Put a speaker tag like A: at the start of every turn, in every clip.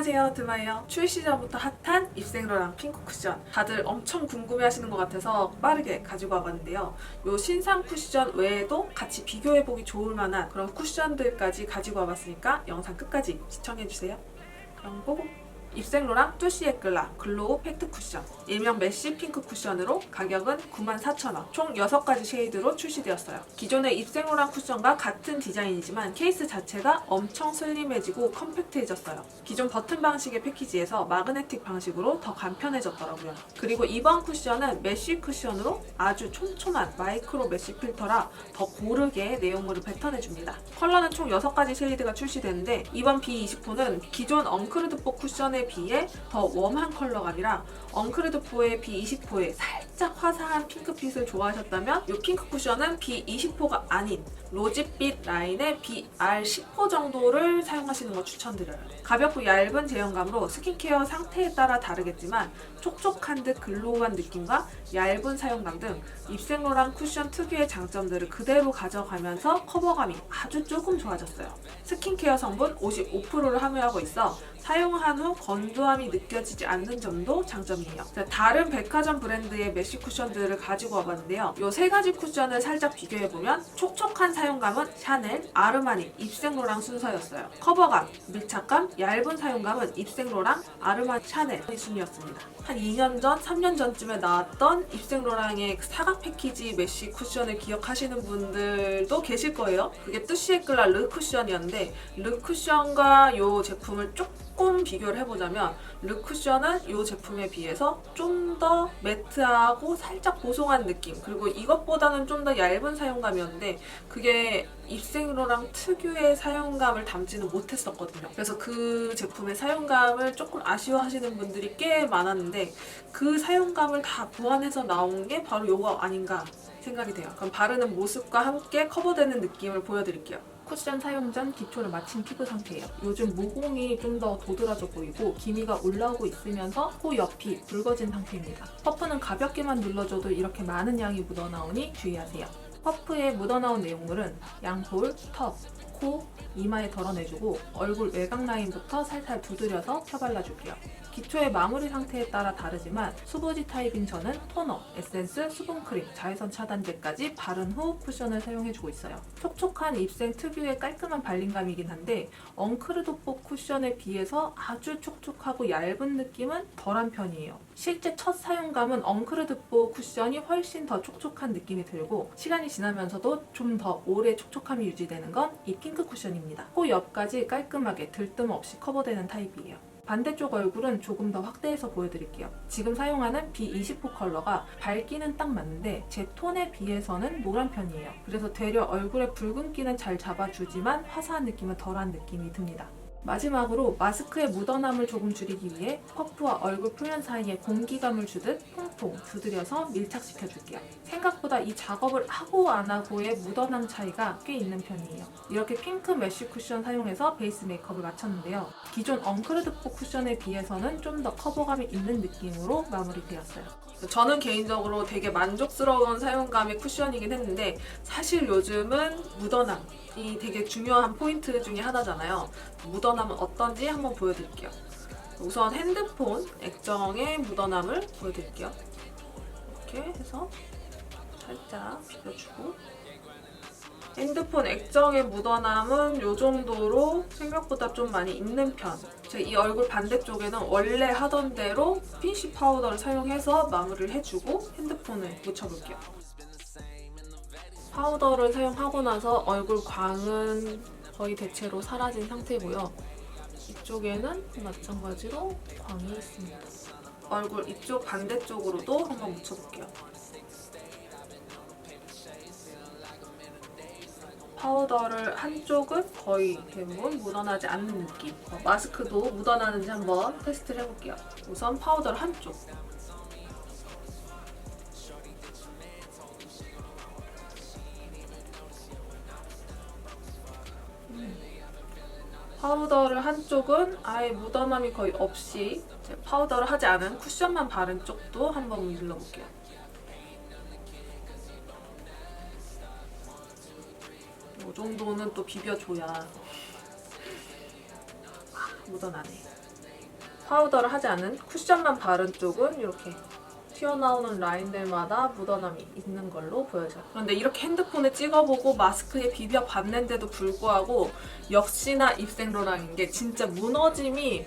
A: 안녕하세요, 드마예요. 출시 전부터 핫한 입생로랑 핑크 쿠션, 다들 엄청 궁금해하시는 것 같아서 빠르게 가지고 와봤는데요. 요 신상 쿠션 외에도 같이 비교해보기 좋을 만한 그런 쿠션들까지 가지고 와봤으니까 영상 끝까지 시청해주세요. 그럼 보고! 입생로랑 뚜시 에클라 글로우 팩트 쿠션, 일명 메쉬 핑크 쿠션으로 가격은 94,000원, 총 6가지 쉐이드로 출시되었어요. 기존의 입생로랑 쿠션과 같은 디자인이지만 케이스 자체가 엄청 슬림해지고 컴팩트해졌어요. 기존 버튼 방식의 패키지에서 마그네틱 방식으로 더 간편해졌더라고요. 그리고 이번 쿠션은 메쉬 쿠션으로 아주 촘촘한 마이크로 메쉬 필터라 더 고르게 내용물을 뱉어내줍니다. 컬러는 총 6가지 쉐이드가 출시되는데 이번 B24는 기존 엉크르드4 쿠션에 비해 더 웜한 컬러감이라 엉크르드4의 B24의 살짝 화사한 핑크빛을 좋아하셨다면 이 핑크 쿠션은 B24가 아닌 로지빛 라인의 BR10호 정도를 사용하시는 거 추천드려요. 가볍고 얇은 제형감으로 스킨케어 상태에 따라 다르겠지만 촉촉한 듯 글로우한 느낌과 얇은 사용감 등 입생로랑 쿠션 특유의 장점들을 그대로 가져가면서 커버감이 아주 조금 좋아졌어요. 스킨케어 성분 55%를 함유하고 있어 사용한 후 건조함이 느껴지지 않는 점도 장점이에요. 다른 백화점 브랜드의 메쉬 쿠션들을 가지고 와봤는데요. 이 세 가지 쿠션을 살짝 비교해보면 촉촉한 사용감은 샤넬, 아르마니, 입생로랑 순서였어요. 커버감, 밀착감, 얇은 사용감은 입생로랑, 아르마니, 샤넬이 순이었습니다. 한 2년 전, 3년 전쯤에 나왔던 입생로랑의 사각 패키지 메쉬 쿠션을 기억하시는 분들도 계실 거예요. 그게 뚜시 에클라 르 쿠션이었는데 르 쿠션과 이 제품을 조금 비교를 해보자면 르 쿠션은 이 제품에 비해서 좀 더 매트하고 살짝 보송한 느낌, 그리고 이것보다는 좀 더 얇은 사용감이었는데 그게 입생로랑 특유의 사용감을 담지는 못했었거든요. 그래서 그 제품의 사용감을 조금 아쉬워하시는 분들이 꽤 많았는데 그 사용감을 다 보완해서 나온 게 바로 이거 아닌가 생각이 돼요. 그럼 바르는 모습과 함께 커버되는 느낌을 보여드릴게요. 쿠션 사용 전 기초를 마친 피부 상태예요. 요즘 모공이 좀 더 도드라져 보이고 기미가 올라오고 있으면서 코 옆이 붉어진 상태입니다. 퍼프는 가볍게만 눌러줘도 이렇게 많은 양이 묻어나오니 주의하세요. 퍼프에 묻어나온 내용물은 양볼, 턱, 코, 이마에 덜어내주고 얼굴 외곽 라인부터 살살 두드려서 펴발라줄게요. 기초의 마무리 상태에 따라 다르지만 수부지 타입인 저는 토너, 에센스, 수분크림, 자외선 차단제까지 바른 후 쿠션을 사용해주고 있어요. 촉촉한 입생 특유의 깔끔한 발림감이긴 한데 엉크르드4 쿠션에 비해서 아주 촉촉하고 얇은 느낌은 덜한 편이에요. 실제 첫 사용감은 엉크르드4 쿠션이 훨씬 더 촉촉한 느낌이 들고 시간이 지나면서도 좀 더 오래 촉촉함이 유지되는 건 이 핑크 쿠션입니다. 코 옆까지 깔끔하게 들뜸 없이 커버되는 타입이에요. 반대쪽 얼굴은 조금 더 확대해서 보여드릴게요. 지금 사용하는 B24 컬러가 밝기는 딱 맞는데 제 톤에 비해서는 노란 편이에요. 그래서 되려 얼굴의 붉은기는 잘 잡아주지만 화사한 느낌은 덜한 느낌이 듭니다. 마지막으로 마스크의 묻어남을 조금 줄이기 위해 퍼프와 얼굴 표면 사이에 공기감을 주듯 퐁퐁 두드려서 밀착시켜줄게요. 생각보다 이 작업을 하고 안 하고의 묻어남 차이가 꽤 있는 편이에요. 이렇게 핑크 메쉬 쿠션 사용해서 베이스 메이크업을 마쳤는데요. 기존 엉크르드4 쿠션에 비해서는 좀 더 커버감이 있는 느낌으로 마무리되었어요. 저는 개인적으로 되게 만족스러운 사용감의 쿠션이긴 했는데 사실 요즘은 묻어남이 되게 중요한 포인트 중에 하나잖아요. 묻어남은 어떤지 한번 보여드릴게요. 우선 핸드폰 액정의 묻어남을 보여드릴게요. 이렇게 해서 살짝 비벼주고 핸드폰 액정의 묻어남은 이 정도로 생각보다 좀 많이 있는 편. 제가 이 얼굴 반대쪽에는 원래 하던 대로 피니쉬 파우더를 사용해서 마무리를 해주고 핸드폰을 묻혀볼게요. 파우더를 사용하고 나서 얼굴 광은 거의 대체로 사라진 상태고요. 이쪽에는 마찬가지로 광이 있습니다. 얼굴 이쪽 반대쪽으로도 한번 묻혀볼게요. 파우더를 한쪽은 거의 대부분 묻어나지 않는 느낌. 마스크도 묻어나는지 한번 테스트를 해볼게요. 우선 파우더를 한쪽. 파우더를 한쪽은 아예 묻어남이 거의 없이 파우더를 하지 않은 쿠션만 바른 쪽도 한번 눌러볼게요. 이 정도는 또 비벼줘야 묻어나네. 파우더를 하지 않은 쿠션만 바른 쪽은 이렇게 튀어나오는 라인들마다 묻어남이 있는 걸로 보여져요. 그런데 이렇게 핸드폰에 찍어보고 마스크에 비벼봤는데도 불구하고 역시나 입생로랑인 게 진짜 무너짐이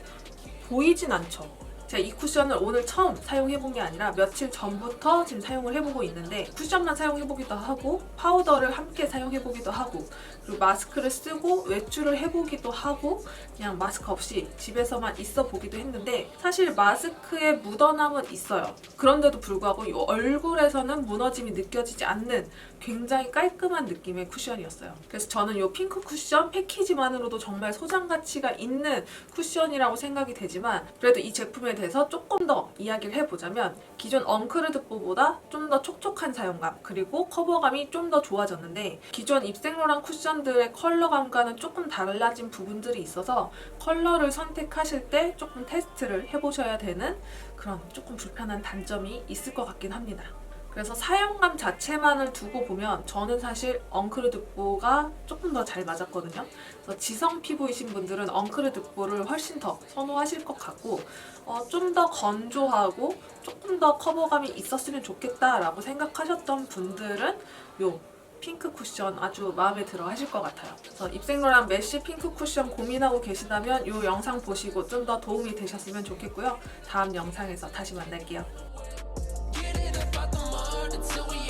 A: 보이진 않죠. 제가 이 쿠션을 오늘 처음 사용해본 게 아니라 며칠 전부터 지금 사용을 해보고 있는데 쿠션만 사용해보기도 하고 파우더를 함께 사용해보기도 하고 그리고 마스크를 쓰고 외출을 해보기도 하고 그냥 마스크 없이 집에서만 있어 보기도 했는데 사실 마스크에 묻어남은 있어요. 그런데도 불구하고 이 얼굴에서는 무너짐이 느껴지지 않는 굉장히 깔끔한 느낌의 쿠션이었어요. 그래서 저는 이 핑크 쿠션 패키지만으로도 정말 소장 가치가 있는 쿠션이라고 생각이 되지만 그래도 이 제품에 대해서 조금 더 이야기를 해보자면 기존 엉크르드뽀보다 좀 더 촉촉한 사용감 그리고 커버감이 좀 더 좋아졌는데 기존 입생로랑 쿠션들의 컬러감과는 조금 달라진 부분들이 있어서 컬러를 선택하실 때 조금 테스트를 해보셔야 되는 그런 조금 불편한 단점이 있을 것 같긴 합니다. 그래서 사용감 자체만을 두고 보면 저는 사실 엉크르드뽀가 조금 더 잘 맞았거든요. 그래서 지성 피부이신 분들은 엉크르드뽀를 훨씬 더 선호하실 것 같고 좀 더 건조하고 조금 더 커버감이 있었으면 좋겠다라고 생각하셨던 분들은 요 핑크 쿠션 아주 마음에 들어 하실 것 같아요. 그래서 입생로랑 메쉬 핑크 쿠션 고민하고 계시다면 이 영상 보시고 좀 더 도움이 되셨으면 좋겠고요. 다음 영상에서 다시 만날게요.
B: until we